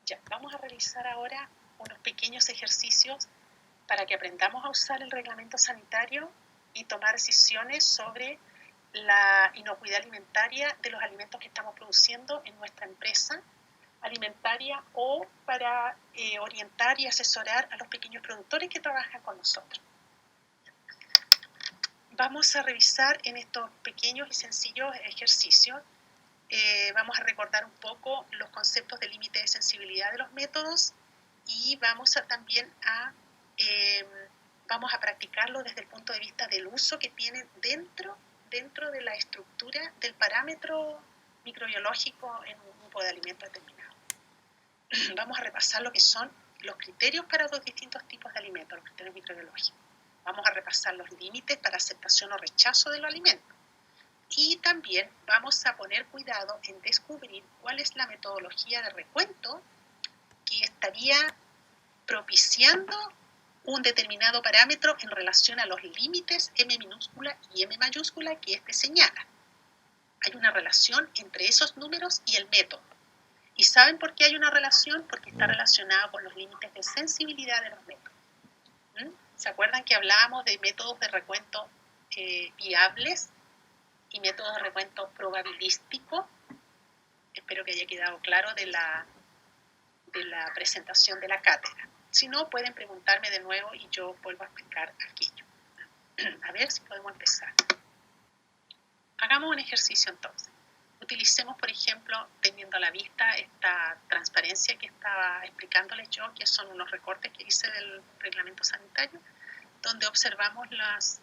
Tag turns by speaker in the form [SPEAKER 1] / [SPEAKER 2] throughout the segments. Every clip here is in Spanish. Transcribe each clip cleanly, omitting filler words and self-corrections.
[SPEAKER 1] Ya, vamos a realizar ahora unos pequeños ejercicios para que aprendamos a usar el reglamento sanitario y tomar decisiones sobre la inocuidad alimentaria de los alimentos que estamos produciendo en nuestra empresa alimentaria o para orientar y asesorar a los pequeños productores que trabajan con nosotros. Vamos a revisar en estos pequeños y sencillos ejercicios. Vamos a recordar un poco los conceptos de límite de sensibilidad de los métodos y vamos a también vamos a practicarlo desde el punto de vista del uso que tienen dentro de la estructura del parámetro microbiológico en un grupo de alimentos determinado. Vamos a repasar lo que son los criterios para los distintos tipos de alimentos, los criterios microbiológicos. Vamos a repasar los límites para aceptación o rechazo de los alimentos. Y también vamos a poner cuidado en descubrir cuál es la metodología de recuento que estaría propiciando un determinado parámetro en relación a los límites M minúscula y M mayúscula que este señala. Hay una relación entre esos números y el método. ¿Y saben por qué hay una relación? Porque está relacionado con los límites de sensibilidad de los métodos. ¿Se acuerdan que hablábamos de métodos de recuento viables y métodos de recuento probabilístico? Espero que haya quedado claro de la presentación de la cátedra. Si no, pueden preguntarme de nuevo y yo vuelvo a explicar aquello. A ver si podemos empezar. Hagamos un ejercicio entonces. Utilicemos, por ejemplo, teniendo a la vista esta transparencia que estaba explicándoles yo, que son unos recortes que hice del reglamento sanitario, donde observamos las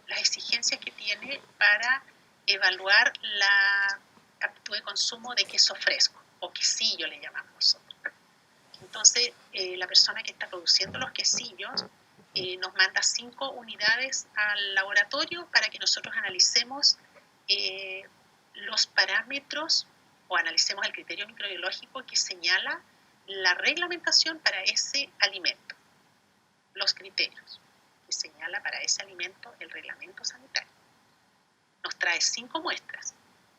[SPEAKER 1] exigencias que tiene para evaluar la aptitud de consumo de queso fresco, o quesillo le llamamos nosotros. Entonces, la persona que está produciendo los quesillos nos manda 5 unidades al laboratorio para que nosotros analicemos los parámetros o analicemos el criterio microbiológico que señala la reglamentación para ese alimento, los criterios que señala para ese alimento el reglamento sanitario. Nos trae 5 muestras.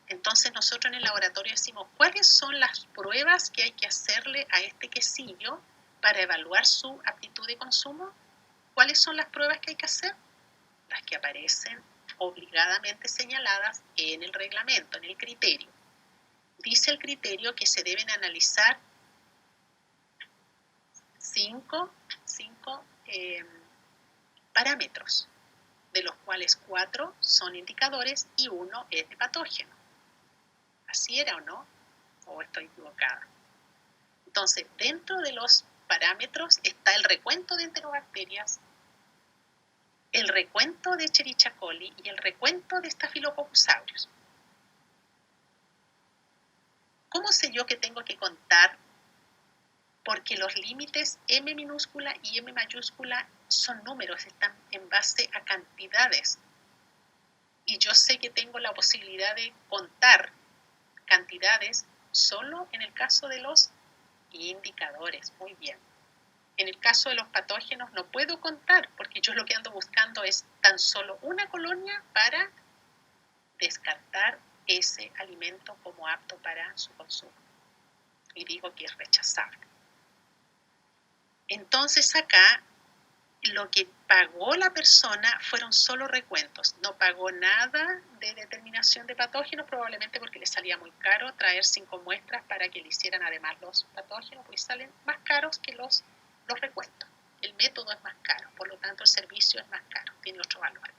[SPEAKER 1] Entonces nosotros en el laboratorio decimos cuáles son las pruebas que hay que hacerle a este quesillo para evaluar su aptitud de consumo. ¿Cuáles son las pruebas que hay que hacer? Las que aparecen obligadamente señaladas en el reglamento, en el criterio. Dice el criterio que se deben analizar 5 parámetros, de los cuales 4 son indicadores y 1 es de patógeno. ¿Así era o no? ¿O estoy equivocada? Entonces, dentro de los parámetros está el recuento de enterobacterias, el recuento de Escherichia coli y el recuento de Staphylococcus aureus. ¿Cómo sé yo que tengo que contar? Porque los límites M minúscula y M mayúscula son números, están en base a cantidades. Y yo sé que tengo la posibilidad de contar cantidades solo en el caso de los indicadores. Muy bien. En el caso de los patógenos no puedo contar porque yo lo que ando buscando es tan solo una colonia para descartar ese alimento como apto para su consumo. Y digo que es rechazable. Entonces acá lo que pagó la persona fueron solo recuentos. No pagó nada de determinación de patógenos, probablemente porque le salía muy caro traer 5 muestras para que le hicieran además los patógenos, porque salen más caros que los recuentos. El método es más caro, por lo tanto el servicio es más caro, tiene otro valor.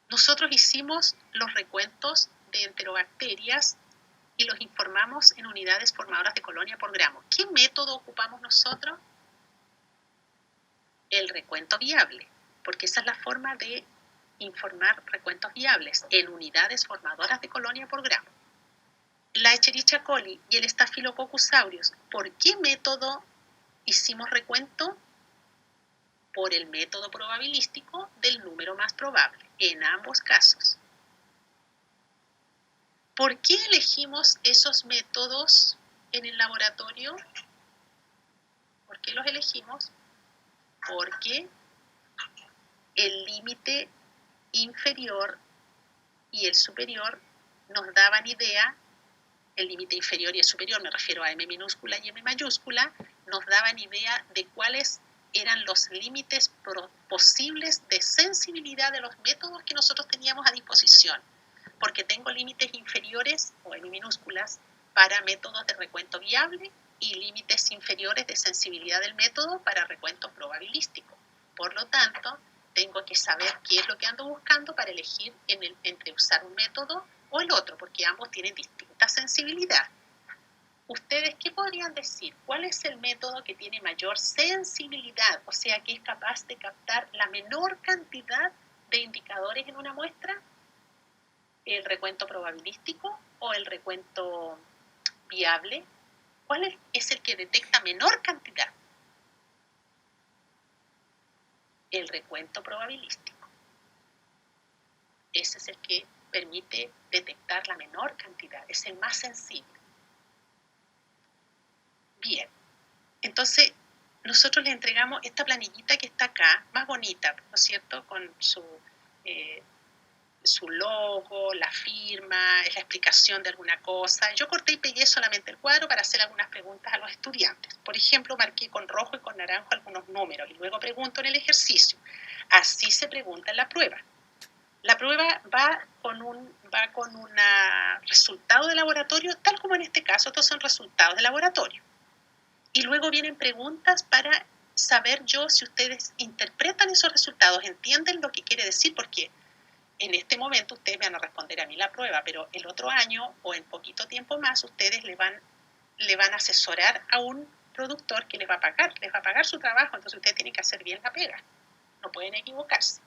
[SPEAKER 1] Nosotros hicimos los recuentos de enterobacterias y los informamos en unidades formadoras de colonia por gramo. ¿Qué método ocupamos nosotros? El recuento viable, porque esa es la forma de informar recuentos viables en unidades formadoras de colonia por gramo. La Escherichia coli y el Staphylococcus aureus, ¿por qué método hicimos recuento? Por el método probabilístico del número más probable, en ambos casos. ¿Por qué elegimos esos métodos en el laboratorio? ¿Por qué los elegimos? Porque el límite inferior y el superior nos daban idea el límite inferior y el superior, me refiero a M minúscula y M mayúscula, nos daban idea de cuáles eran los límites posibles de sensibilidad de los métodos que nosotros teníamos a disposición, porque tengo límites inferiores o M minúsculas para métodos de recuento viable y límites inferiores de sensibilidad del método para recuento probabilístico. Por lo tanto, tengo que saber qué es lo que ando buscando para elegir entre usar un método o el otro, porque ambos tienen distinta sensibilidad. ¿Ustedes qué podrían decir? ¿Cuál es el método que tiene mayor sensibilidad? O sea, que es capaz de captar la menor cantidad de indicadores en una muestra. ¿El recuento probabilístico o el recuento viable? ¿Cuál es el que detecta menor cantidad? El recuento probabilístico. Ese es el que permite detectar la menor cantidad, es el más sensible. Bien, entonces nosotros le entregamos esta planillita que está acá, más bonita, ¿no es cierto?, con su logo, la firma, es la explicación de alguna cosa. Yo corté y pegué solamente el cuadro para hacer algunas preguntas a los estudiantes. Por ejemplo, marqué con rojo y con naranjo algunos números y luego pregunto en el ejercicio. Así se pregunta en la prueba. La prueba va con un resultado de laboratorio, tal como en este caso, estos son resultados de laboratorio. Y luego vienen preguntas para saber yo si ustedes interpretan esos resultados, entienden lo que quiere decir, porque en este momento ustedes me van a responder a mí la prueba, pero el otro año o en poquito tiempo más ustedes le van a asesorar a un productor que les va a pagar su trabajo, entonces ustedes tienen que hacer bien la pega, no pueden equivocarse,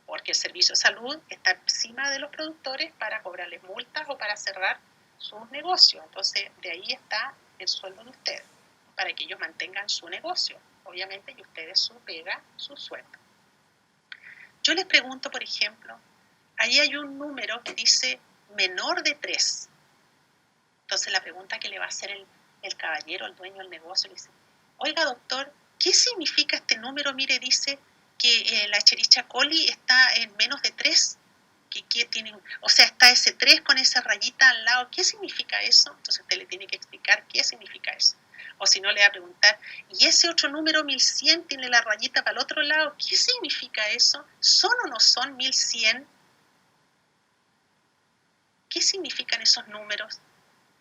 [SPEAKER 1] porque el servicio de salud está encima de los productores para cobrarles multas o para cerrar sus negocios, entonces de ahí está el sueldo de ustedes, para que ellos mantengan su negocio, obviamente, y ustedes su pega, su sueldo. Yo les pregunto, por ejemplo, ahí hay un número que dice menor de 3. Entonces la pregunta que le va a hacer el caballero, el dueño del negocio, le dice, oiga doctor, ¿qué significa este número? Mire, dice que la Escherichia coli está en menos de 3. ¿Qué tiene? O sea, está ese 3 con esa rayita al lado. ¿Qué significa eso? Entonces usted le tiene que explicar qué significa eso. O si no, le va a preguntar, ¿y ese otro número 1100 tiene la rayita para el otro lado? ¿Qué significa eso? ¿Son o no son 1100? ¿Qué significan esos números?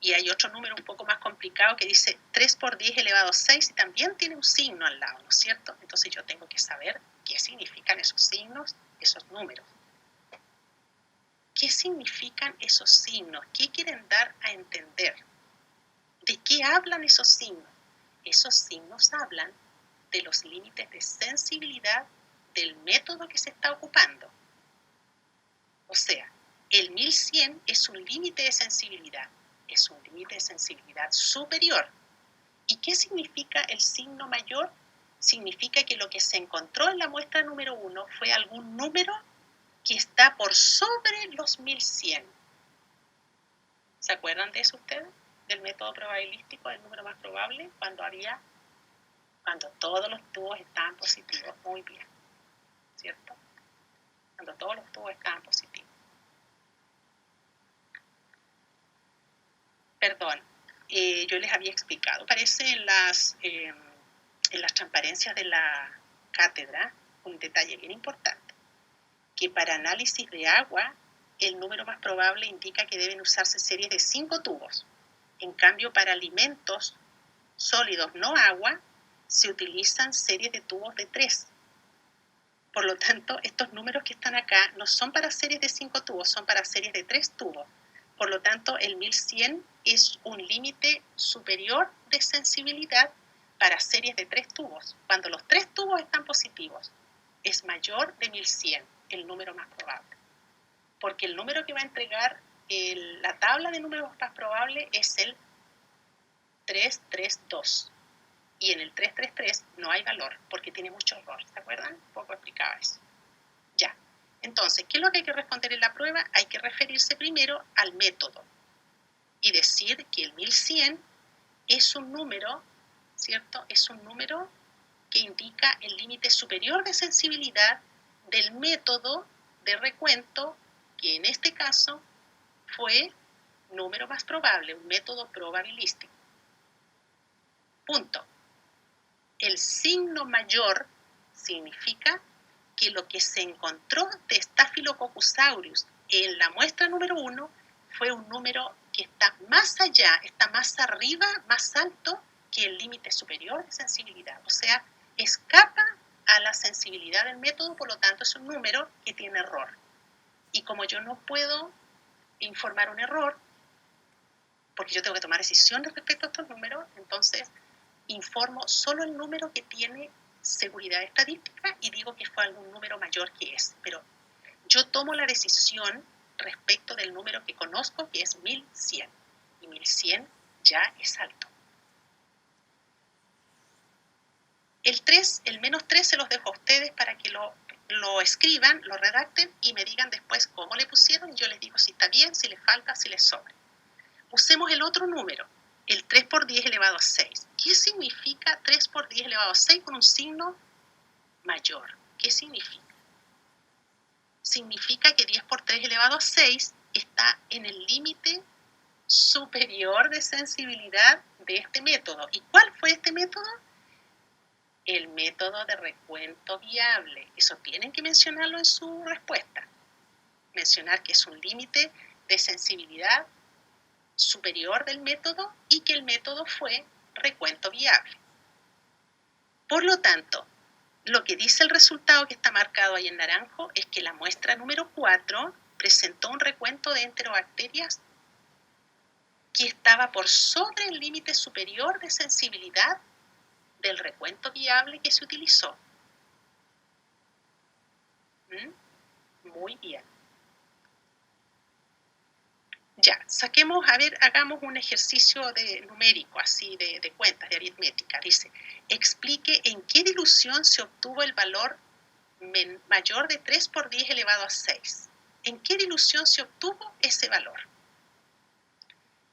[SPEAKER 1] Y hay otro número un poco más complicado que dice 3 por 10 elevado a 6 y también tiene un signo al lado, ¿no es cierto? Entonces yo tengo que saber qué significan esos signos, esos números. ¿Qué significan esos signos? ¿Qué quieren dar a entender? ¿De qué hablan esos signos? Esos signos hablan de los límites de sensibilidad del método que se está ocupando. O sea, el 1100 es un límite de sensibilidad, es un límite de sensibilidad superior. ¿Y qué significa el signo mayor? Significa que lo que se encontró en la muestra número 1 fue algún número que está por sobre los 1100. ¿Se acuerdan de eso ustedes? Del método probabilístico, del número más probable, cuando todos los tubos estaban positivos. Muy bien, ¿cierto? Cuando todos los tubos estaban positivos. Perdón, yo les había explicado, parece en las transparencias de la cátedra, un detalle bien importante, que para análisis de agua, el número más probable indica que deben usarse series de 5 tubos. En cambio, para alimentos sólidos no agua, se utilizan series de tubos de 3. Por lo tanto, estos números que están acá no son para series de 5 tubos, son para series de 3 tubos. Por lo tanto, el 1100 es un límite superior de sensibilidad para series de 3 tubos. Cuando los 3 tubos están positivos, es mayor de 1100, el número más probable. Porque el número que va a entregar la tabla de números más probable es el 332. Y en el 333 no hay valor, porque tiene mucho error. ¿Se acuerdan? Un poco explicaba eso. Ya. Entonces, ¿qué es lo que hay que responder en la prueba? Hay que referirse primero al método y decir que el 1100 es un número, ¿cierto? Es un número que indica el límite superior de sensibilidad del método de recuento, que en este caso fue número más probable, un método probabilístico. Punto. El signo mayor significa que lo que se encontró de Staphylococcus aureus en la muestra número 1 fue un número que está más allá, está más arriba, más alto que el límite superior de sensibilidad. O sea, escapa a la sensibilidad del método, por lo tanto es un número que tiene error. Y como yo no puedo informar un error, porque yo tengo que tomar decisiones respecto a estos números, entonces informo solo el número que tiene seguridad estadística y digo que fue algún número mayor que ese. Pero yo tomo la decisión respecto del número que conozco, que es 1100. Y 1100 ya es alto. El menos 3 se los dejo a ustedes para que lo escriban, lo redacten y me digan después cómo le pusieron y yo les digo si está bien, si les falta, si les sobra. Usemos el otro número, el 3 por 10 elevado a 6. ¿Qué significa 3 por 10 elevado a 6 con un signo mayor? ¿Qué significa? Significa que 10 por 3 elevado a 6 está en el límite superior de sensibilidad de este método. ¿Y cuál fue este método? El método de recuento viable. Eso tienen que mencionarlo en su respuesta. Mencionar que es un límite de sensibilidad superior del método y que el método fue recuento viable. Por lo tanto, lo que dice el resultado que está marcado ahí en naranjo es que la muestra número 4 presentó un recuento de enterobacterias que estaba por sobre el límite superior de sensibilidad del recuento viable que se utilizó. Muy bien. Ya, hagamos un ejercicio numérico, así de cuentas, de aritmética. Dice, explique en qué dilución se obtuvo el valor mayor de 3 por 10 elevado a 6. ¿En qué dilución se obtuvo ese valor?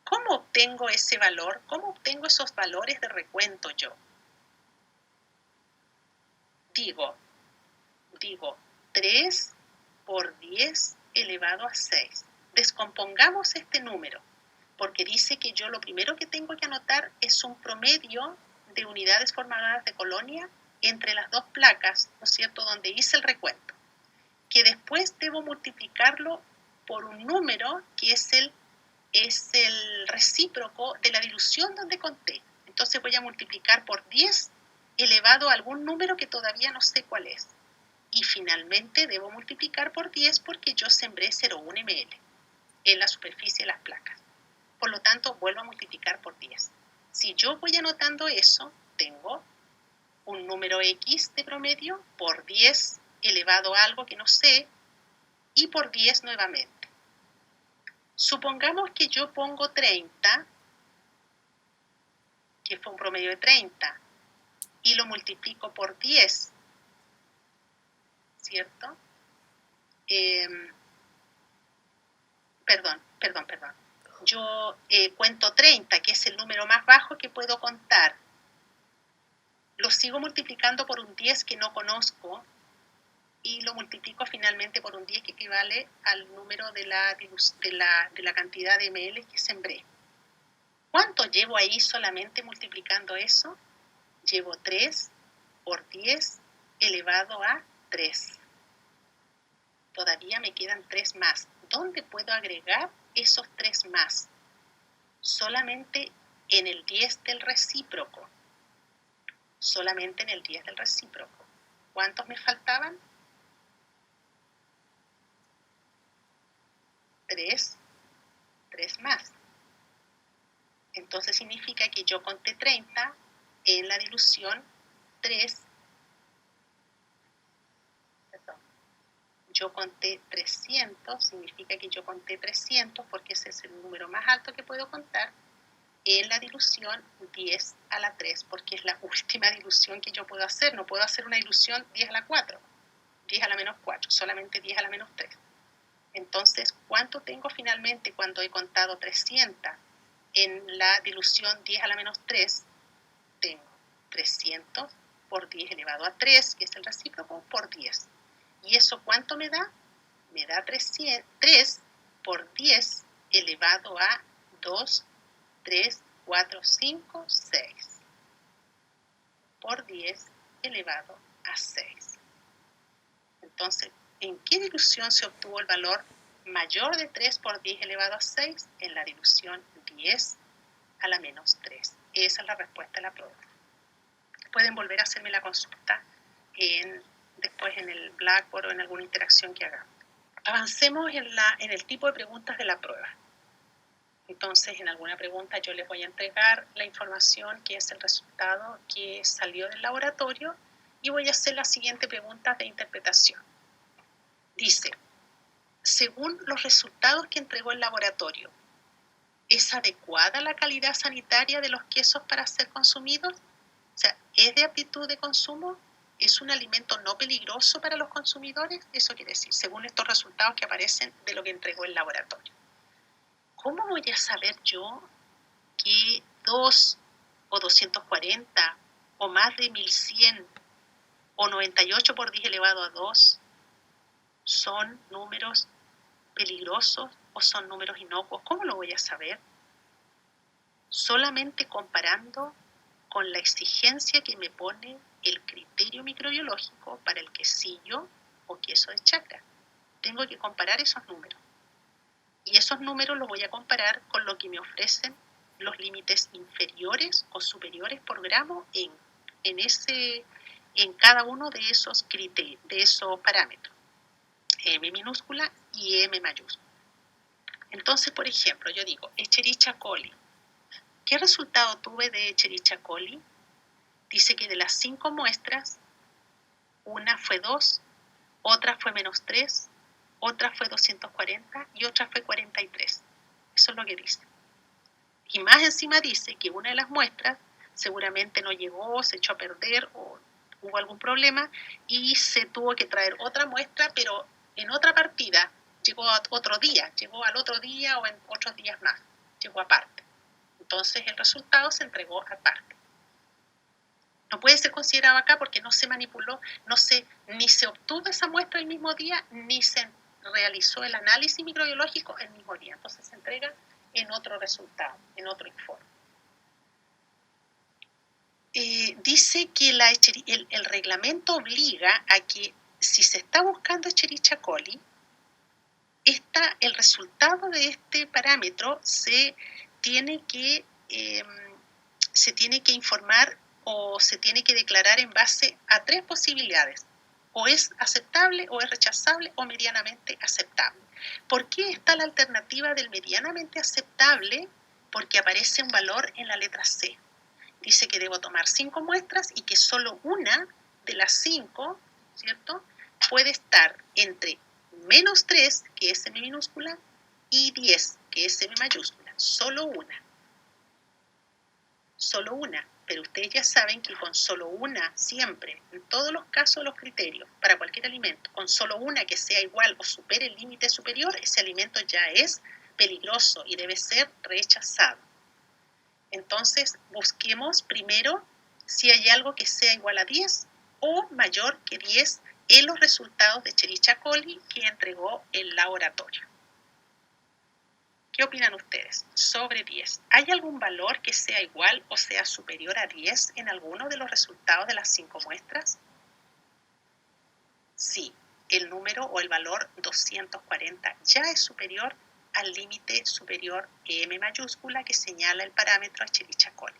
[SPEAKER 1] ¿Cómo obtengo ese valor? ¿Cómo obtengo esos valores de recuento yo? Digo 3 por 10 elevado a 6. Descompongamos este número, porque dice que yo lo primero que tengo que anotar es un promedio de unidades formadoras de colonia entre las dos placas, ¿no es cierto?, donde hice el recuento, que después debo multiplicarlo por un número que es el recíproco de la dilución donde conté. Entonces voy a multiplicar por 10 elevado a algún número que todavía no sé cuál es. Y finalmente debo multiplicar por 10 porque yo sembré 0,1 ml en la superficie de las placas. Por lo tanto, vuelvo a multiplicar por 10. Si yo voy anotando eso, tengo un número X de promedio por 10 elevado a algo que no sé y por 10 nuevamente. Supongamos que yo pongo 30, que fue un promedio de 30, y lo multiplico por 10, ¿cierto? Perdón. Yo cuento 30, que es el número más bajo que puedo contar. Lo sigo multiplicando por un 10 que no conozco y lo multiplico finalmente por un 10 que equivale al número de la cantidad de ml que sembré. ¿Cuánto llevo ahí solamente multiplicando eso? Llevo 3 por 10 elevado a 3. Todavía me quedan 3 más. ¿Dónde puedo agregar esos 3 más? Solamente en el 10 del recíproco. Solamente en el 10 del recíproco. ¿Cuántos me faltaban? 3 más. Entonces significa que yo conté 30 en la dilución 3. Yo conté 300, significa que yo conté 300 porque ese es el número más alto que puedo contar en la dilución 10 a la 3 porque es la última dilución que yo puedo hacer. No puedo hacer una dilusión 10 a la 4, 10 a la menos 4, solamente 10 a la menos 3. Entonces, ¿cuánto tengo finalmente cuando he contado 300 en la dilución 10 a la menos 3? Tengo 300 por 10 elevado a 3, que es el recíproco, por 10. ¿Y eso cuánto me da? Me da 3 por 10 elevado a 2, 3, 4, 5, 6 por 10 elevado a 6. Entonces, ¿en qué dilución se obtuvo el valor mayor de 3 por 10 elevado a 6? En la dilución 10 a la menos 3. Esa es la respuesta a la prueba. Pueden volver a hacerme la consulta después en el Blackboard o en alguna interacción que hagamos. Avancemos en el tipo de preguntas de la prueba. Entonces, en alguna pregunta yo les voy a entregar la información que es el resultado que salió del laboratorio y voy a hacer las siguientes preguntas de interpretación. Dice, según los resultados que entregó el laboratorio, ¿es adecuada la calidad sanitaria de los quesos para ser consumidos? O sea, ¿es de aptitud de consumo? ¿Es un alimento no peligroso para los consumidores? Eso quiere decir, según estos resultados que aparecen de lo que entregó el laboratorio. ¿Cómo voy a saber yo que 2 o 240 o más de 1100 o 98 por 10 elevado a 2 son números peligrosos o son números inocuos? ¿Cómo lo voy a saber? Solamente comparando con la exigencia que me pone el criterio microbiológico para el quesillo o queso de chacra. Tengo que comparar esos números. Y esos números los voy a comparar con lo que me ofrecen los límites inferiores o superiores por gramo en cada uno de esos criterios, de esos parámetros, M minúscula y M mayúscula. Entonces, por ejemplo, yo digo, Escherichia coli. ¿Qué resultado tuve de Escherichia coli? Dice que de las 5 muestras, una fue 2, otra fue menos 3, otra fue 240 y otra fue 43. Eso es lo que dice. Y más encima dice que una de las muestras seguramente no llegó, se echó a perder o hubo algún problema y se tuvo que traer otra muestra, pero en otra partida, llegó a otro día, llegó al otro día o en otros días más, llegó aparte. Entonces el resultado se entregó aparte. No puede ser considerado acá porque no se manipuló, ni se obtuvo esa muestra el mismo día, ni se realizó el análisis microbiológico el mismo día. Entonces se entrega en otro resultado, en otro informe. Dice que el reglamento obliga a que si se está buscando Escherichia coli, el resultado de este parámetro se tiene que informar o se tiene que declarar en base a 3 posibilidades. O es aceptable, o es rechazable, o medianamente aceptable. ¿Por qué está la alternativa del medianamente aceptable? Porque aparece un valor en la letra C. Dice que debo tomar 5 muestras y que solo una de las 5, ¿cierto?, puede estar entre menos 3, que es M minúscula, y 10, que es M mayúscula. Solo una. Solo una. Pero ustedes ya saben que con solo una, siempre, en todos los casos de los criterios, para cualquier alimento, con solo una que sea igual o supere el límite superior, ese alimento ya es peligroso y debe ser rechazado. Entonces, busquemos primero si hay algo que sea igual a 10 o mayor que 10 en los resultados de Escherichia coli que entregó el laboratorio. ¿Qué opinan ustedes? Sobre 10. ¿Hay algún valor que sea igual o sea superior a 10 en alguno de los resultados de las 5 muestras? Sí, el número o el valor 240 ya es superior al límite superior M mayúscula que señala el parámetro Escherichia coli.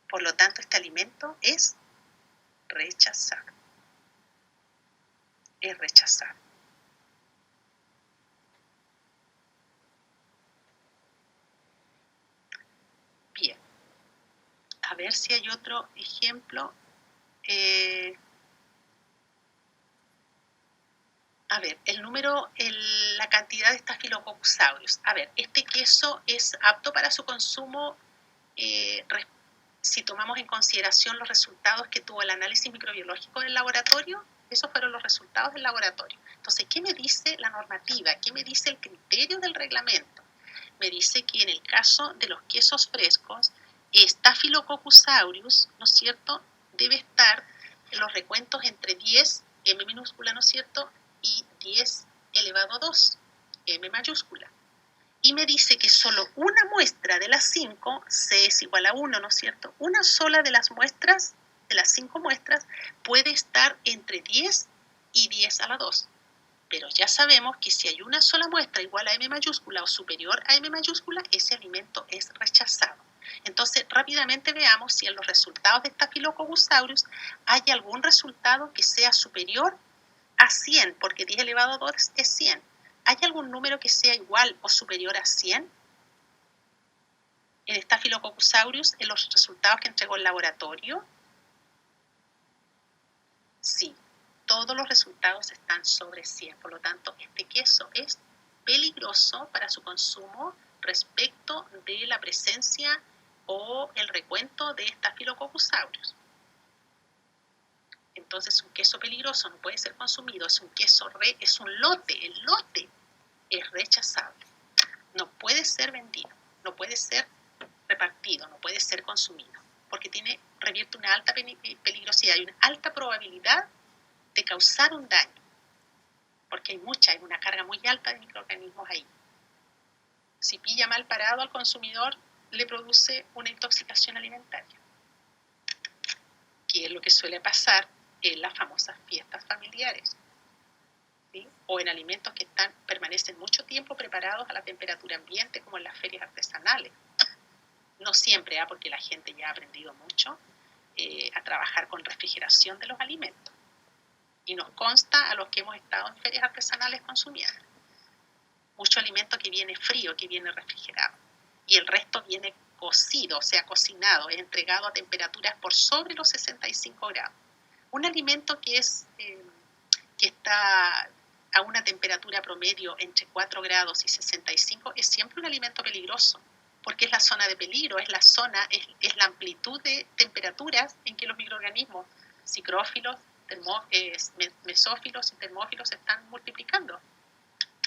[SPEAKER 1] Por lo tanto, este alimento es rechazado. Es rechazado. Bien. A ver si hay otro ejemplo. A ver, la cantidad de Staphylococcus aureus. A ver, este queso es apto para su consumo si tomamos en consideración los resultados que tuvo el análisis microbiológico del laboratorio. Esos fueron los resultados del laboratorio. Entonces, ¿qué me dice la normativa? ¿Qué me dice el criterio del reglamento? Me dice que en el caso de los quesos frescos, Staphylococcus aureus, ¿no es cierto?, debe estar en los recuentos entre 10, M minúscula, ¿no es cierto?, y 10 elevado a 2, M mayúscula. y me dice que solo una muestra de las 5, C es igual a 1, ¿no es cierto? Una sola de las muestras, de las 5 muestras, puede estar entre 10 y 10 a la 2. Pero ya sabemos que si hay una sola muestra igual a M mayúscula o superior a M mayúscula, ese alimento es rechazado. Entonces, rápidamente veamos si en los resultados de Staphylococcus aureus hay algún resultado que sea superior a 100, porque 10 elevado a 2 es 100. ¿Hay algún número que sea igual o superior a 100? En Staphylococcus aureus, en los resultados que entregó el laboratorio, sí, todos los resultados están sobre 100. Por lo tanto, este queso es peligroso para su consumo respecto de la presencia o el recuento de Staphylococcus aureus. Entonces, un queso peligroso no puede ser consumido, es un lote, el lote es rechazable. No puede ser vendido, no puede ser repartido, no puede ser consumido, porque revierte una alta peligrosidad y una alta probabilidad de causar un daño, porque hay una carga muy alta de microorganismos ahí. Si pilla mal parado al consumidor, le produce una intoxicación alimentaria, que es lo que suele pasar en las famosas fiestas familiares, ¿sí? O en alimentos que permanecen mucho tiempo preparados a la temperatura ambiente, como en las ferias artesanales. No siempre, porque la gente ya ha aprendido mucho a trabajar con refrigeración de los alimentos. Y nos consta a los que hemos estado en ferias artesanales consumiendo. Mucho alimento que viene frío, que viene refrigerado. Y el resto viene cocido, o sea, cocinado, entregado a temperaturas por sobre los 65 grados. Un alimento que está a una temperatura promedio entre 4 grados y 65 es siempre un alimento peligroso, porque es la zona de peligro, es la amplitud de temperaturas en que los microorganismos psicrófilos, mesófilos y termófilos se están multiplicando.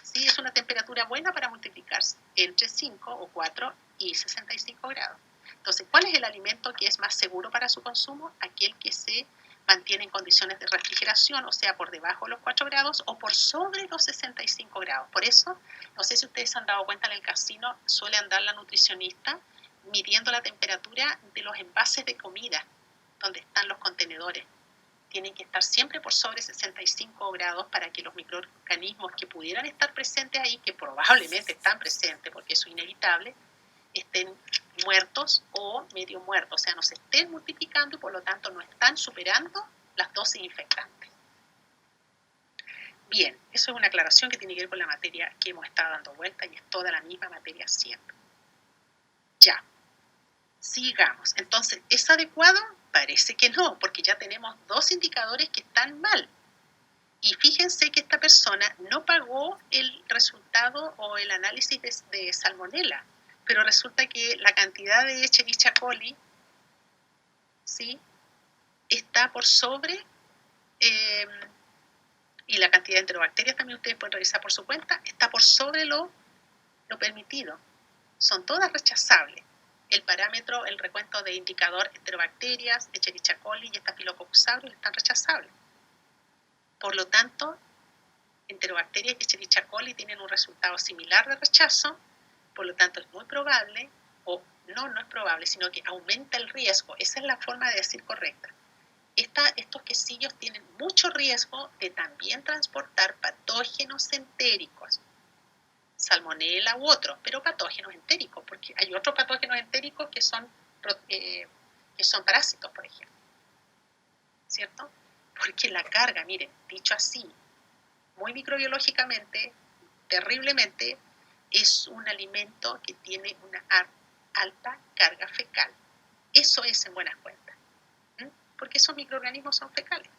[SPEAKER 1] Sí, es una temperatura buena para multiplicarse, entre 5 o 4 y 65 grados. Entonces, ¿cuál es el alimento que es más seguro para su consumo? Aquel que se mantiene en condiciones de refrigeración, o sea, por debajo de los 4 grados o por sobre los 65 grados. Por eso, no sé si ustedes se han dado cuenta, en el casino suele andar la nutricionista midiendo la temperatura de los envases de comida, donde están los contenedores. Tienen que estar siempre por sobre 65 grados para que los microorganismos que pudieran estar presentes ahí, que probablemente están presentes, porque eso es inevitable, estén muertos o medio muertos, o sea, no se estén multiplicando y por lo tanto no están superando las dosis infectantes. Bien, eso es una aclaración que tiene que ver con la materia que hemos estado dando vuelta y es toda la misma materia siempre. Ya, sigamos. Entonces, ¿es adecuado? Parece que no, porque ya tenemos 2 indicadores que están mal. Y fíjense que esta persona no pagó el resultado o el análisis de salmonela, pero resulta que la cantidad de Escherichia coli, ¿sí?, está por sobre, y la cantidad de enterobacterias también ustedes pueden revisar por su cuenta, está por sobre lo permitido. Son todas rechazables. El parámetro, el recuento de indicador enterobacterias, Escherichia coli y Staphylococcus aureus están rechazables. Por lo tanto, enterobacterias y Escherichia coli tienen un resultado similar de rechazo, por lo tanto es muy probable, o no es probable, sino que aumenta el riesgo. Esa es la forma de decir correcta. Estos quesillos tienen mucho riesgo de también transportar patógenos entéricos, salmonela u otros, pero patógenos entéricos, porque hay otros patógenos entéricos que son parásitos, por ejemplo, ¿cierto? Porque la carga, miren, dicho así, muy microbiológicamente, terriblemente, es un alimento que tiene una alta carga fecal. Eso es en buenas cuentas, porque esos microorganismos son fecales.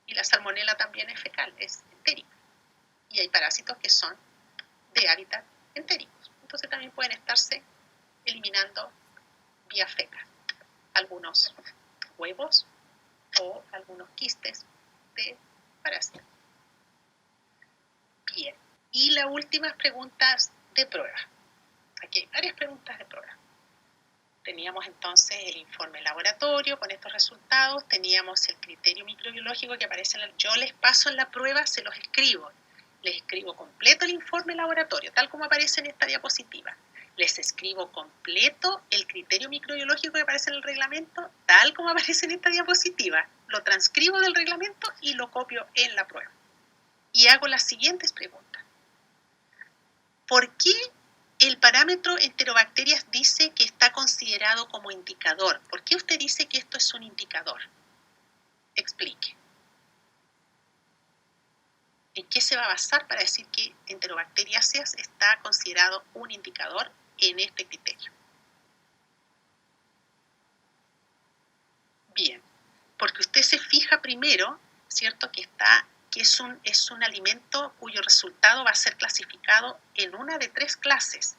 [SPEAKER 1] Y la salmonela también es fecal, es entérica. Y hay parásitos que son de hábitat entéricos. Entonces también pueden estarse eliminando vía fecal algunos huevos o algunos quistes de parásitos. Bien, y las últimas preguntas de prueba. Aquí hay varias preguntas de prueba. Teníamos entonces el informe laboratorio con estos resultados, teníamos el criterio microbiológico que aparece yo les paso en la prueba, se los escribo. Les escribo completo el informe laboratorio, tal como aparece en esta diapositiva. Les escribo completo el criterio microbiológico que aparece en el reglamento, tal como aparece en esta diapositiva. Lo transcribo del reglamento y lo copio en la prueba. Y hago las siguientes preguntas. ¿Por qué el parámetro enterobacterias dice que está considerado como indicador? ¿Por qué usted dice que esto es un indicador? Explique. ¿En qué se va a basar para decir que enterobacteriáceas está considerado un indicador en este criterio? Bien, porque usted se fija primero, ¿cierto?, que es un alimento cuyo resultado va a ser clasificado en una de tres clases.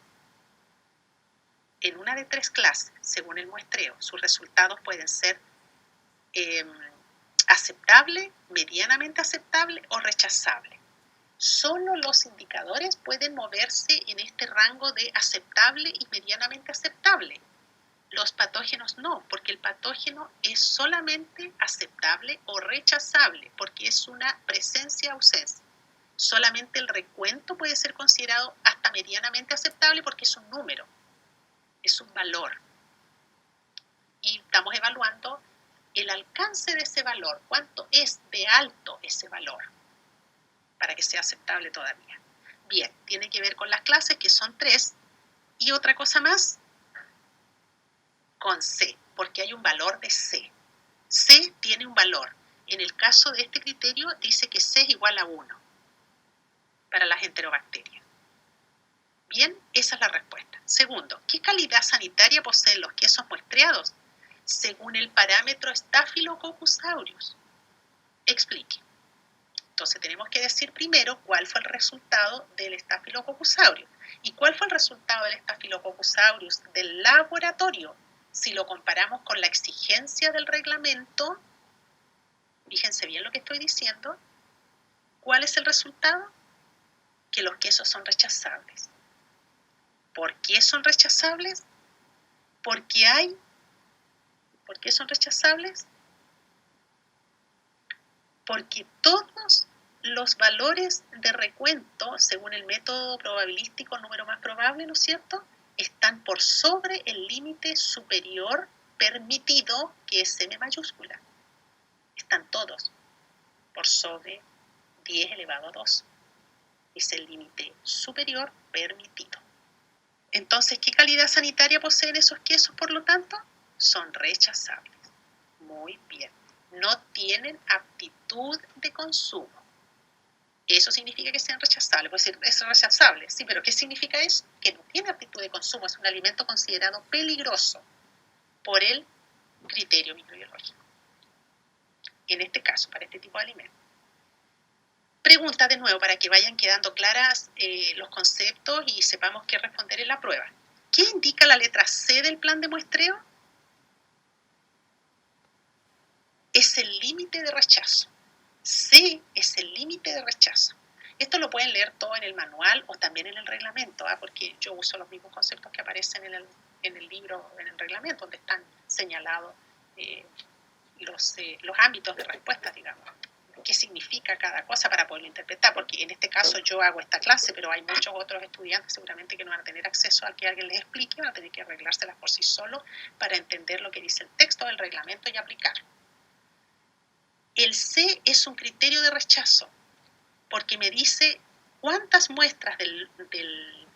[SPEAKER 1] En una de tres clases, según el muestreo. Sus resultados pueden ser aceptable, medianamente aceptable o rechazable. Solo los indicadores pueden moverse en este rango de aceptable y medianamente aceptable. Los patógenos no, porque el patógeno es solamente aceptable o rechazable, porque es una presencia-ausencia. Solamente el recuento puede ser considerado hasta medianamente aceptable porque es un número, es un valor. Y estamos evaluando el alcance de ese valor, cuánto es de alto ese valor, para que sea aceptable todavía. Bien, tiene que ver con las clases, que son 3, y otra cosa más, con C, porque hay un valor de C. C tiene un valor. En el caso de este criterio dice que C es igual a 1 para las enterobacterias. Bien, esa es la respuesta. Segundo, ¿qué calidad sanitaria poseen los quesos muestreados? Según el parámetro Staphylococcus aureus. Explique. Entonces tenemos que decir primero cuál fue el resultado del Staphylococcus aureus. ¿Y cuál fue el resultado del Staphylococcus aureus del laboratorio? Si lo comparamos con la exigencia del reglamento, fíjense bien lo que estoy diciendo, ¿cuál es el resultado? Que los quesos son rechazables. ¿Por qué son rechazables? ¿Por qué son rechazables? Porque todos los valores de recuento, según el método probabilístico número más probable, ¿no es cierto?, están por sobre el límite superior permitido, que es M mayúscula. Están todos por sobre 10 elevado a 2. Es el límite superior permitido. Entonces, ¿qué calidad sanitaria poseen esos quesos, por lo tanto? Son rechazables. Muy bien. No tienen aptitud de consumo. Eso significa que sean rechazables. Puede decir, es rechazable. Sí, pero ¿qué significa eso? Que no tiene aptitud de consumo. Es un alimento considerado peligroso por el criterio microbiológico. En este caso, para este tipo de alimentos. Pregunta de nuevo para que vayan quedando claras los conceptos y sepamos qué responder en la prueba. ¿Qué indica la letra C del plan de muestreo? Es el límite de rechazo. C es el límite de rechazo. Esto lo pueden leer todo en el manual o también en el reglamento, porque yo uso los mismos conceptos que aparecen en el libro, en el reglamento, donde están señalados los ámbitos de respuesta, digamos. Qué significa cada cosa para poderlo interpretar, porque en este caso yo hago esta clase, pero hay muchos otros estudiantes seguramente que no van a tener acceso a que alguien les explique, van a tener que arreglárselas por sí solos para entender lo que dice el texto del reglamento y aplicarlo. El C es un criterio de rechazo, porque me dice cuántas muestras del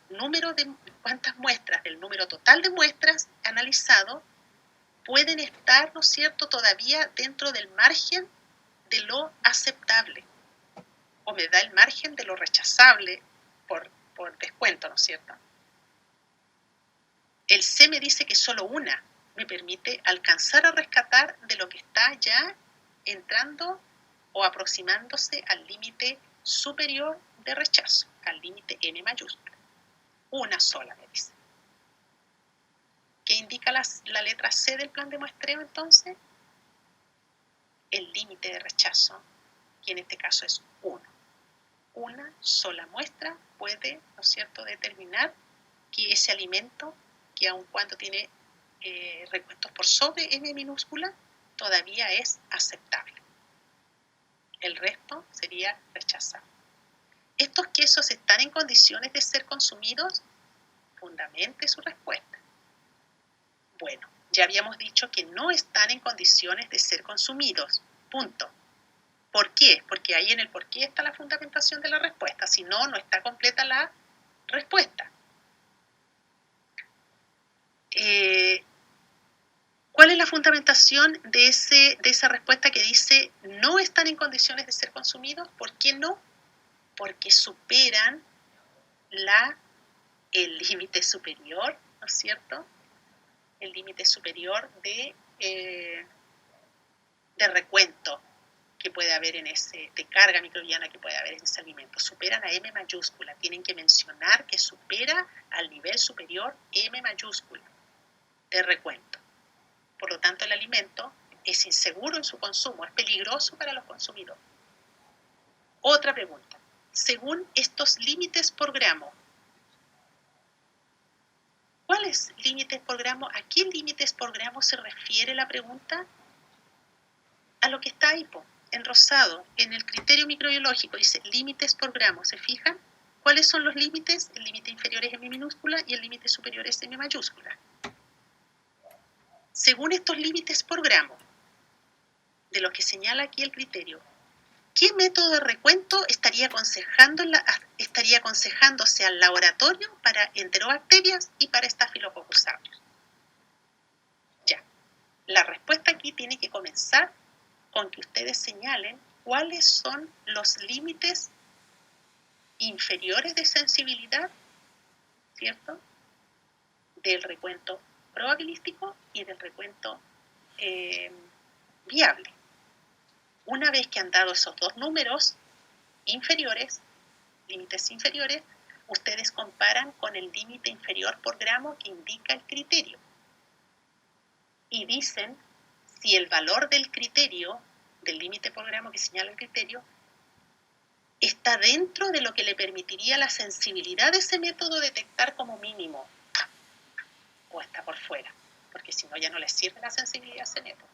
[SPEAKER 1] número total de muestras analizado pueden estar, ¿no es cierto?, todavía dentro del margen de lo aceptable, o me da el margen de lo rechazable por descuento, ¿no es cierto? El C me dice que solo una me permite alcanzar a rescatar de lo que está ya entrando o aproximándose al límite superior de rechazo, al límite M mayúscula. Una sola me dice. ¿Qué indica la letra C del plan de muestreo entonces? El límite de rechazo, que en este caso es 1. Una sola muestra puede, ¿no es cierto?, determinar que ese alimento, que aun cuando tiene recuentos por sobre M minúscula, todavía es aceptable. El resto sería rechazable. ¿estos quesos están en condiciones de ser consumidos? Fundamente su respuesta. Bueno, ya habíamos dicho que no están en condiciones de ser consumidos. Punto. ¿Por qué? Porque ahí en el por qué está la fundamentación de la respuesta. Si no, no está completa la respuesta. ¿Cuál es la fundamentación de esa respuesta que dice no están en condiciones de ser consumidos? ¿Por qué no? Porque superan el límite superior, ¿no es cierto? El límite superior de recuento que puede haber de carga microbiana que puede haber en ese alimento. Superan a M mayúscula. Tienen que mencionar que supera al nivel superior M mayúscula de recuento. Por lo tanto, el alimento es inseguro en su consumo, es peligroso para los consumidores. Otra pregunta. Según estos límites por gramo, ¿cuáles límites por gramo? ¿A qué límites por gramo se refiere la pregunta? A lo que está ahí, en rosado, en el criterio microbiológico, dice límites por gramo. ¿Se fijan? ¿Cuáles son los límites? El límite inferior es M minúscula y el límite superior es M mayúscula. Según estos límites por gramo, de lo que señala aquí el criterio, ¿qué método de recuento estaría aconsejándose al laboratorio para enterobacterias y para Staphylococcus aureus? Ya, la respuesta aquí tiene que comenzar con que ustedes señalen cuáles son los límites inferiores de sensibilidad, ¿cierto?, del recuento probabilístico y del recuento viable. Una vez que han dado esos dos números inferiores, límites inferiores, ustedes comparan con el límite inferior por gramo que indica el criterio. Y dicen si el valor del criterio, del límite por gramo que señala el criterio, está dentro de lo que le permitiría la sensibilidad de ese método detectar como mínimo, o está por fuera, porque si no ya no les sirve la sensibilidad a ese método.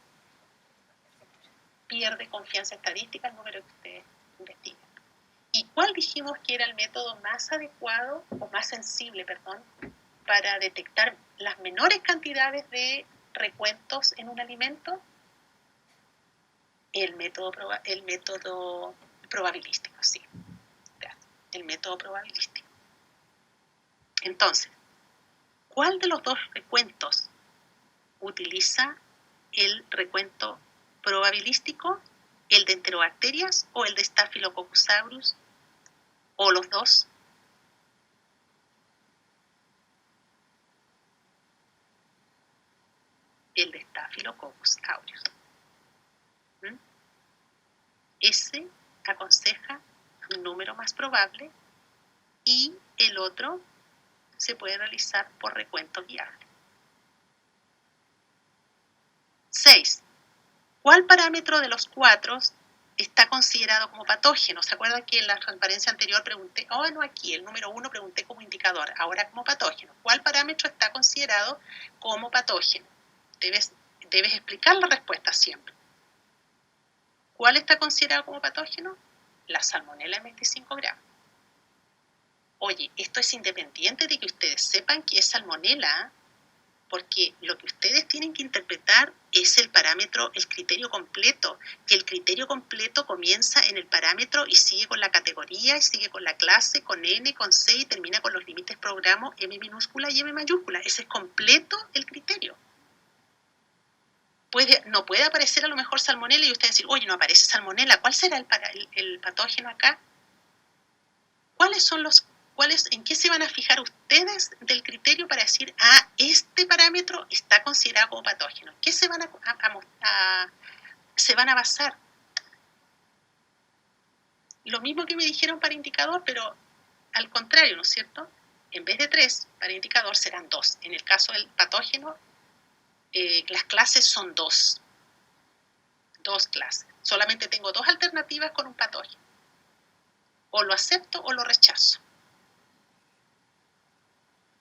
[SPEAKER 1] Pierde confianza estadística el número que ustedes investigan. ¿Y cuál dijimos que era el método más adecuado, o más sensible, perdón, para detectar las menores cantidades de recuentos en un alimento? El método probabilístico, sí. El método probabilístico. Entonces, ¿cuál de los dos recuentos utiliza el recuento probabilístico? ¿El de enterobacterias o el de Staphylococcus aureus? ¿O los dos? El de Staphylococcus aureus. Ese aconseja un número más probable y el otro se puede realizar por recuento viable. 6. ¿Cuál parámetro de los 4 está considerado como patógeno? ¿Se acuerdan que en la transparencia anterior pregunté, no aquí, el número 1 pregunté como indicador, ahora como patógeno? ¿Cuál parámetro está considerado como patógeno? Debes explicar la respuesta siempre. ¿Cuál está considerado como patógeno? La salmonela en 25 gramos. Oye, esto es independiente de que ustedes sepan que es salmonela, porque lo que ustedes tienen que interpretar es el parámetro, el criterio completo, y el criterio completo comienza en el parámetro y sigue con la categoría, y sigue con la clase, con N, con C, y termina con los límites programa M minúscula y M mayúscula. Ese es completo el criterio. No puede aparecer a lo mejor salmonela y usted decir, oye, no aparece salmonela, ¿cuál será el patógeno acá? ¿En qué se van a fijar ustedes del criterio para decir, este parámetro está considerado como patógeno? ¿Qué se van a basar? Lo mismo que me dijeron para indicador, pero al contrario, ¿no es cierto? En vez de 3 para indicador serán 2. En el caso del patógeno, las clases son 2. 2 clases. Solamente tengo 2 alternativas con un patógeno. O lo acepto o lo rechazo.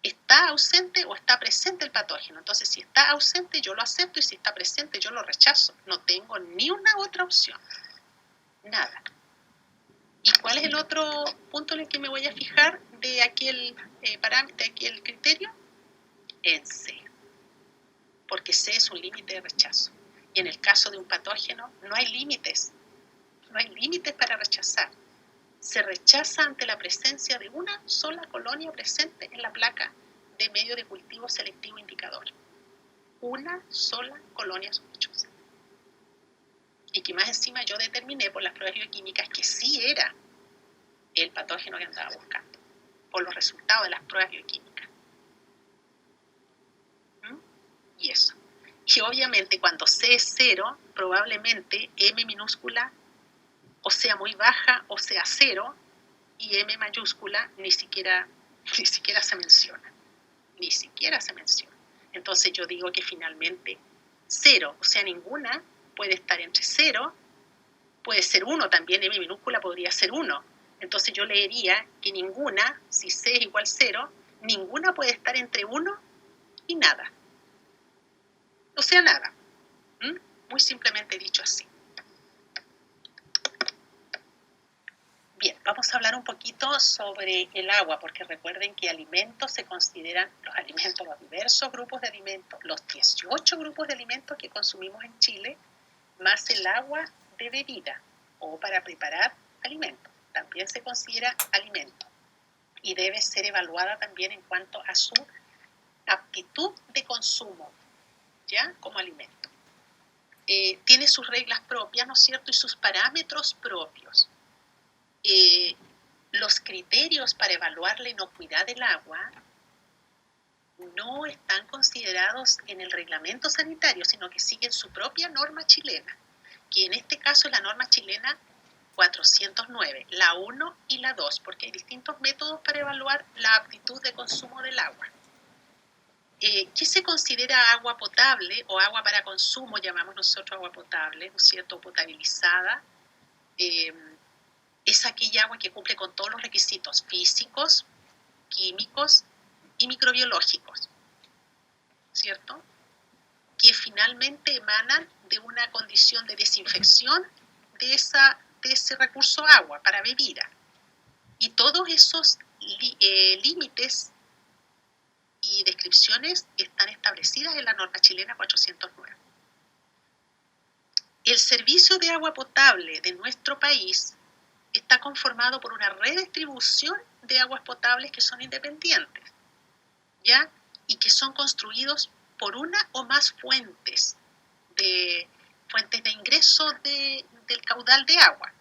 [SPEAKER 1] ¿Está ausente o está presente el patógeno? Entonces, si está ausente, yo lo acepto, y si está presente, yo lo rechazo. No tengo ni una otra opción. Nada. ¿Y cuál es el otro punto en el que me voy a fijar de aquel parámetro, de aquel criterio? En C, porque C es un límite de rechazo. Y en el caso de un patógeno no hay límites para rechazar. Se rechaza ante la presencia de una sola colonia presente en la placa de medio de cultivo selectivo indicador. Una sola colonia sospechosa. Y que más encima yo determiné por las pruebas bioquímicas que sí era el patógeno que andaba buscando, por los resultados de las pruebas bioquímicas. Y eso. Y obviamente cuando C es 0, probablemente M minúscula o sea muy baja o sea 0, y M mayúscula ni siquiera se menciona. Ni siquiera se menciona. Entonces yo digo que finalmente 0, o sea ninguna, puede estar entre 0, puede ser 1 también, M minúscula podría ser 1. Entonces yo leería que ninguna, si C es igual 0, ninguna puede estar entre 1 y nada. O sea, nada. Muy simplemente dicho así. Bien, vamos a hablar un poquito sobre el agua, porque recuerden que alimentos se consideran los alimentos, los diversos grupos de alimentos, los 18 grupos de alimentos que consumimos en Chile, más el agua de bebida o para preparar alimentos. También se considera alimento y debe ser evaluada también en cuanto a su aptitud de consumo, ¿ya? Como alimento. Tiene sus reglas propias, ¿no es cierto? Y sus parámetros propios. Los criterios para evaluar la inocuidad del agua no están considerados en el reglamento sanitario, sino que siguen su propia norma chilena, que en este caso es la norma chilena 409, la 1 y la 2, porque hay distintos métodos para evaluar la aptitud de consumo del agua. ¿Qué se considera agua potable o agua para consumo? Llamamos nosotros agua potable, ¿no es cierto? Potabilizada. Es aquella agua que cumple con todos los requisitos físicos, químicos y microbiológicos, ¿cierto? Que finalmente emanan de una condición de desinfección de ese recurso agua para bebida. Y todos esos límites y descripciones están establecidas en la norma chilena 409. El servicio de agua potable de nuestro país está conformado por una redistribución de aguas potables que son independientes, ¿ya? Y que son construidos por una o más fuentes de ingreso del caudal de agua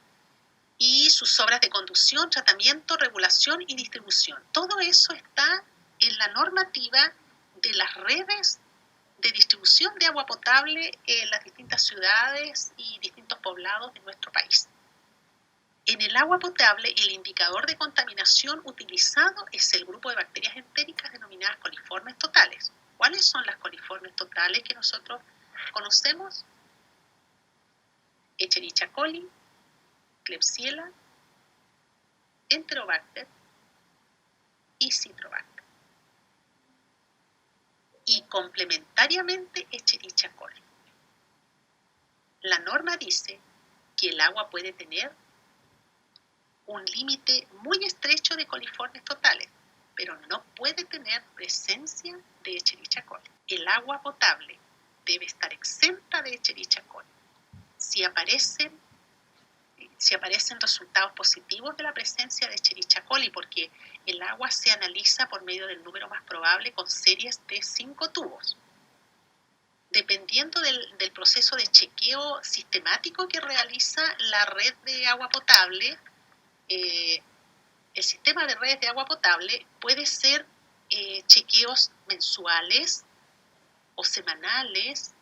[SPEAKER 1] y sus obras de conducción, tratamiento, regulación y distribución. Todo eso está en la normativa de las redes de distribución de agua potable en las distintas ciudades y distintos poblados de nuestro país. En el agua potable, el indicador de contaminación utilizado es el grupo de bacterias entéricas denominadas coliformes totales. ¿Cuáles son las coliformes totales que nosotros conocemos? Escherichia coli, Klebsiella, Enterobacter y Citrobacter. Y complementariamente Escherichia coli. La norma dice que el agua puede tener un límite muy estrecho de coliformes totales, pero no puede tener presencia de Escherichia coli. El agua potable debe estar exenta de Escherichia coli. Si aparecen resultados positivos de la presencia de Escherichia coli, porque el agua se analiza por medio del número más probable con series de 5 tubos. Dependiendo del proceso de chequeo sistemático que realiza la red de agua potable, el sistema de redes de agua potable puede ser chequeos mensuales o semanales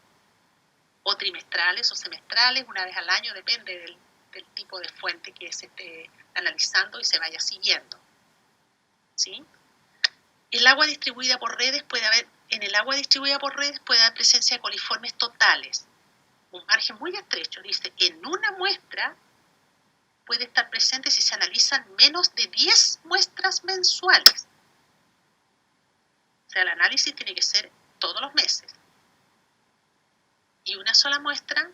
[SPEAKER 1] o trimestrales o semestrales, una vez al año, depende del tipo de fuente que se esté analizando y se vaya siguiendo, ¿sí? En el agua distribuida por redes puede haber presencia de coliformes totales, un margen muy estrecho. Dice, en una muestra puede estar presente si se analizan menos de 10 muestras mensuales. O sea, el análisis tiene que ser todos los meses. Y una sola muestra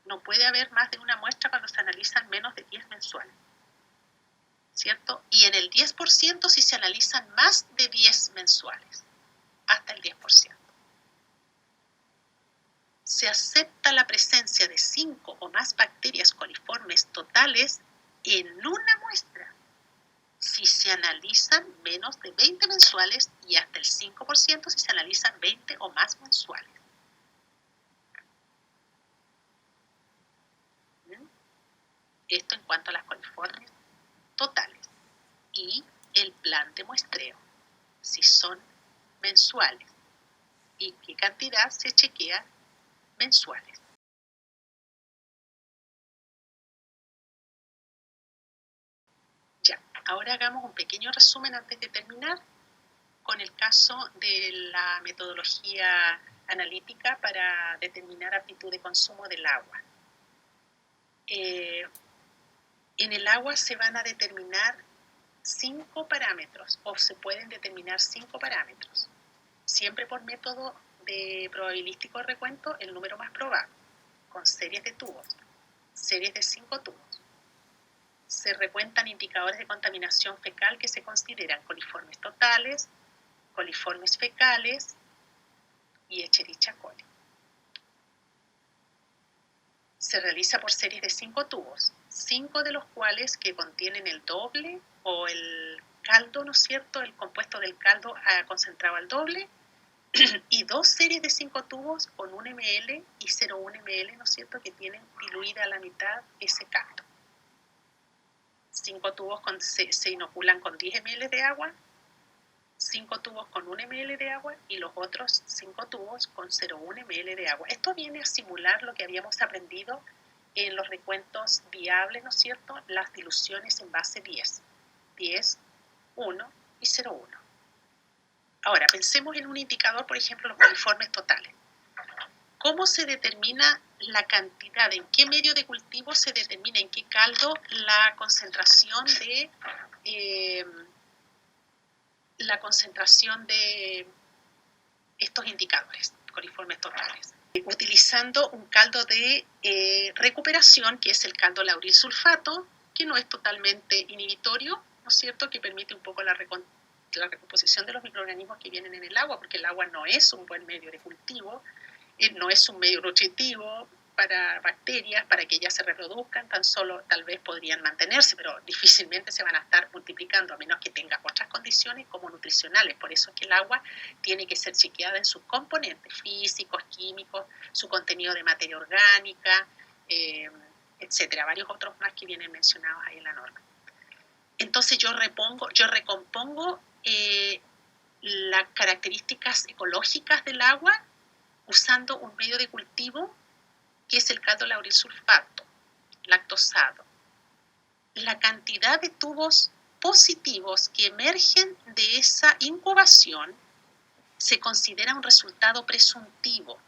[SPEAKER 1] No puede haber más de una muestra cuando se analizan menos de 10 mensuales, ¿cierto? Y en el 10% si se analizan más de 10 mensuales, hasta el 10%. Se acepta la presencia de 5 o más bacterias coliformes totales en una muestra si se analizan menos de 20 mensuales y hasta el 5% si se analizan 20 o más mensuales. Esto en cuanto a las coliformes totales. Y el plan de muestreo, si son mensuales y qué cantidad se chequea mensuales. Ya, ahora hagamos un pequeño resumen antes de terminar con el caso de la metodología analítica para determinar aptitud de consumo del agua. En el agua se van a determinar 5 parámetros, o se pueden determinar 5 parámetros, siempre por método de probabilístico recuento, el número más probable, con series de tubos, series de 5 tubos. Se recuentan indicadores de contaminación fecal que se consideran coliformes totales, coliformes fecales y Escherichia coli. Se realiza por series de 5 tubos, 5 de los cuales que contienen el doble o el caldo, ¿no es cierto?, el compuesto del caldo concentrado al doble, y 2 series de 5 tubos con 1 ml y 0,1 ml, ¿no es cierto?, que tienen diluida a la mitad ese caldo. 5 tubos se inoculan con 10 ml de agua, 5 tubos con 1 ml de agua y los otros 5 tubos con 0,1 ml de agua. Esto viene a simular lo que habíamos aprendido en los recuentos viables, ¿no es cierto?, las diluciones en base 10, 10, 1 y 0,1. Ahora, pensemos en un indicador, por ejemplo, los coliformes totales. ¿Cómo se determina la cantidad? ¿En qué medio de cultivo se determina, en qué caldo, la concentración de estos indicadores, coliformes totales? Utilizando un caldo de recuperación, que es el caldo lauril sulfato, que no es totalmente inhibitorio, ¿no es cierto?, que permite un poco la recomposición de los microorganismos que vienen en el agua, porque el agua no es un buen medio de cultivo, no es un medio nutritivo para bacterias, para que ellas se reproduzcan, tan solo tal vez podrían mantenerse, pero difícilmente se van a estar multiplicando, a menos que tenga otras condiciones como nutricionales. Por eso es que el agua tiene que ser chequeada en sus componentes físicos, químicos, su contenido de materia orgánica, etcétera, varios otros más que vienen mencionados ahí en la norma. Entonces yo recompongo las características ecológicas del agua usando un medio de cultivo que es el caldo lauril sulfato, lactosado. La cantidad de tubos positivos que emergen de esa incubación se considera un resultado presuntivo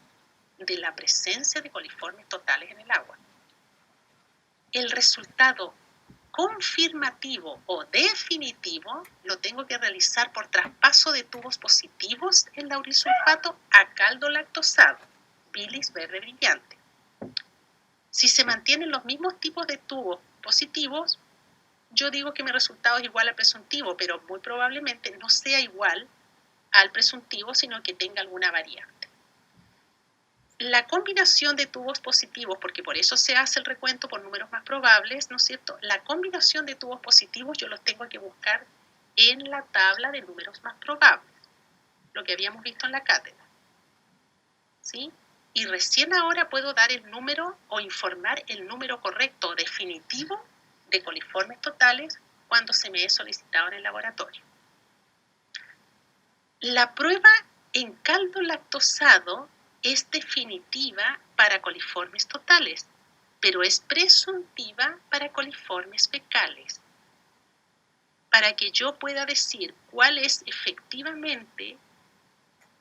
[SPEAKER 1] de la presencia de coliformes totales en el agua. El resultado confirmativo o definitivo lo tengo que realizar por traspaso de tubos positivos en lauril sulfato a caldo lactosado, bilis verde brillante. Si se mantienen los mismos tipos de tubos positivos, yo digo que mi resultado es igual al presuntivo, pero muy probablemente no sea igual al presuntivo, sino que tenga alguna variante. La combinación de tubos positivos, porque por eso se hace el recuento por números más probables, ¿no es cierto? La combinación de tubos positivos yo los tengo que buscar en la tabla de números más probables, lo que habíamos visto en la cátedra, ¿sí? Y recién ahora puedo dar el número o informar el número correcto o definitivo de coliformes totales cuando se me es solicitado en el laboratorio. La prueba en caldo lactosado es definitiva para coliformes totales, pero es presuntiva para coliformes fecales. Para que yo pueda decir cuál es efectivamente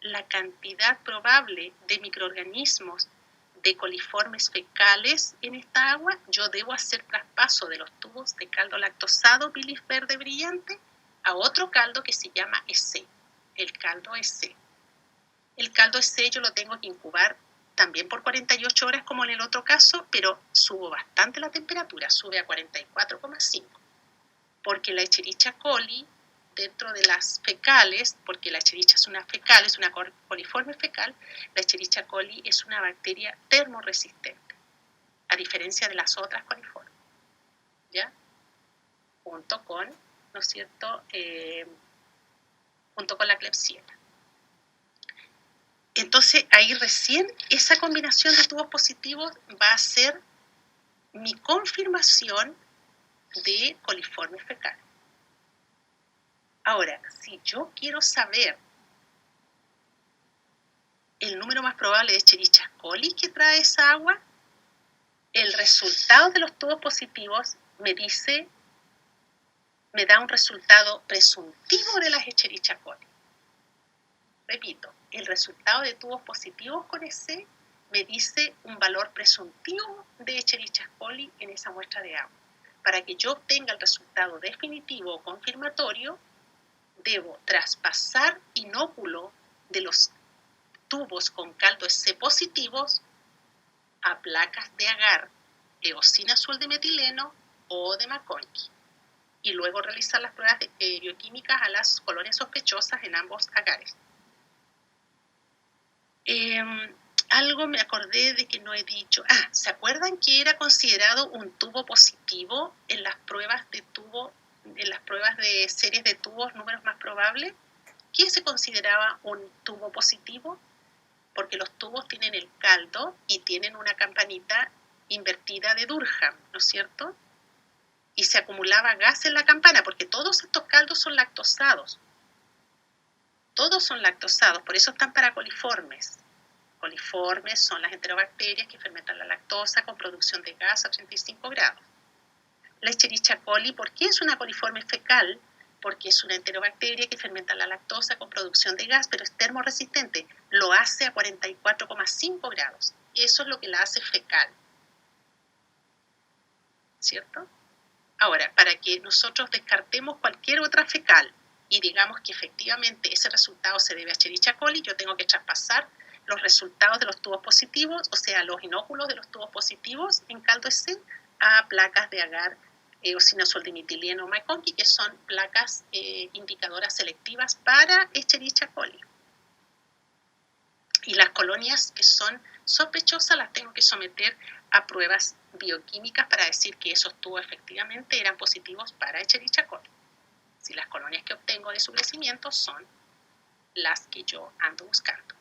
[SPEAKER 1] la cantidad probable de microorganismos de coliformes fecales en esta agua, yo debo hacer traspaso de los tubos de caldo lactosado bilis verde brillante a otro caldo que se llama EC, el caldo EC. El caldo EC yo lo tengo que incubar también por 48 horas como en el otro caso, pero subo bastante la temperatura, sube a 44,5, porque la Escherichia coli, dentro de las fecales, porque la Escherichia es una fecal, es una coliforme fecal, la Escherichia coli es una bacteria termoresistente, a diferencia de las otras coliformes, ¿ya? Junto con, ¿no es cierto?, junto con la Klebsiella. Entonces, ahí recién esa combinación de tubos positivos va a ser mi confirmación de coliforme fecal. Ahora, si yo quiero saber el número más probable de Escherichia coli que trae esa agua, el resultado de los tubos positivos me da un resultado presuntivo de las Escherichia coli. Repito, el resultado de tubos positivos con EC me dice un valor presuntivo de Escherichia coli en esa muestra de agua. Para que yo obtenga el resultado definitivo o confirmatorio, debo traspasar inóculo de los tubos con caldo EC positivos a placas de agar, eosina azul de metileno o de McConkie, y luego realizar las pruebas bioquímicas a las colonias sospechosas en ambos agares. Algo me acordé de que no he dicho. ¿Se acuerdan que era considerado un tubo positivo en las pruebas de series de tubos, números más probables? ¿Qué se consideraba un tubo positivo? Porque los tubos tienen el caldo y tienen una campanita invertida de Durham, ¿no es cierto? Y se acumulaba gas en la campana, porque todos estos caldos son lactosados. Todos son lactosados, por eso están para coliformes. Coliformes son las enterobacterias que fermentan la lactosa con producción de gas a 35 grados. La Escherichia coli, ¿por qué es una coliforme fecal? Porque es una enterobacteria que fermenta la lactosa con producción de gas, pero es termoresistente. Lo hace a 44,5 grados. Eso es lo que la hace fecal. ¿Cierto? Ahora, para que nosotros descartemos cualquier otra fecal y digamos que efectivamente ese resultado se debe a Escherichia coli, yo tengo que traspasar los resultados de los tubos positivos, o sea, los inóculos de los tubos positivos en caldo EC a placas de agar, eosina azul de metileno o McConkie, que son placas indicadoras selectivas para Escherichia coli. Y las colonias que son sospechosas las tengo que someter a pruebas bioquímicas para decir que esos tubos efectivamente eran positivos para Escherichia coli. Si las colonias que obtengo de su crecimiento son las que yo ando buscando.